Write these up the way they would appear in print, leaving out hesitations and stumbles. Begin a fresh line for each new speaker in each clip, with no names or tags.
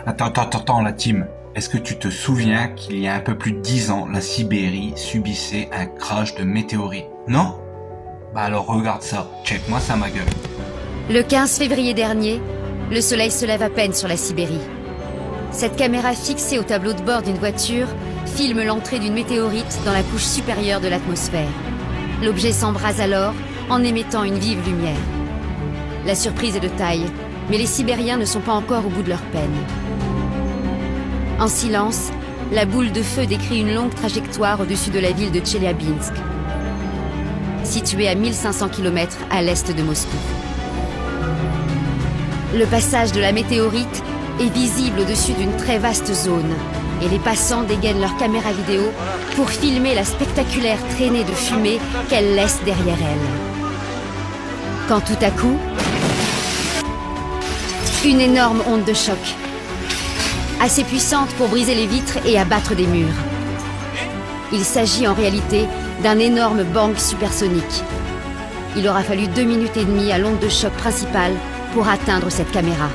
Attends, la team. Est-ce que tu te souviens qu'il y a un peu plus de 10 ans, la Sibérie subissait un crash de météorites? Non? Bah alors regarde ça, check-moi ça ma gueule.
Le 15 février dernier, le soleil se lève à peine sur la Sibérie. Cette caméra fixée au tableau de bord d'une voiture filme l'entrée d'une météorite dans la couche supérieure de l'atmosphère. L'objet s'embrase alors en émettant une vive lumière. La surprise est de taille, mais les Sibériens ne sont pas encore au bout de leur peine. En silence, la boule de feu décrit une longue trajectoire au-dessus de la ville de Tcheliabinsk, située à 1500 km à l'est de Moscou. Le passage de la météorite est visible au-dessus d'une très vaste zone, et les passants dégainent leur caméra vidéo pour filmer la spectaculaire traînée de fumée qu'elle laisse derrière elle. Quand tout à coup, une énorme onde de choc, assez puissante pour briser les vitres et abattre des murs. Il s'agit en réalité d'un énorme bang supersonique. Il aura fallu 2 minutes et demie à l'onde de choc principale pour atteindre cette caméra.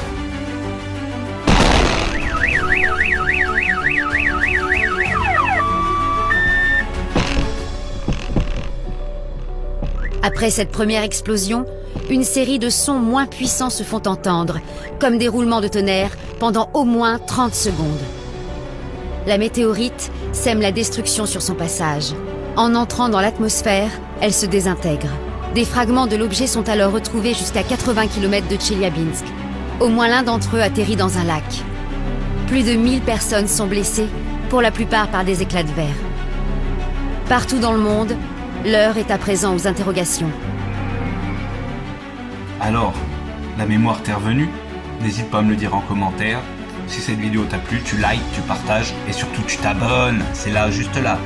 Après cette première explosion, une série de sons moins puissants se font entendre, comme des roulements de tonnerre pendant au moins 30 secondes. La météorite sème la destruction sur son passage. En entrant dans l'atmosphère, elle se désintègre. Des fragments de l'objet sont alors retrouvés jusqu'à 80 km de Tcheliabinsk. Au moins l'un d'entre eux atterrit dans un lac. Plus de 1000 personnes sont blessées, pour la plupart par des éclats de verre. Partout dans le monde, l'heure est à présent aux interrogations.
Alors, la mémoire t'est revenue? N'hésite pas à me le dire en commentaire. Si cette vidéo t'a plu, tu likes, tu partages et surtout tu t'abonnes. C'est là, juste là.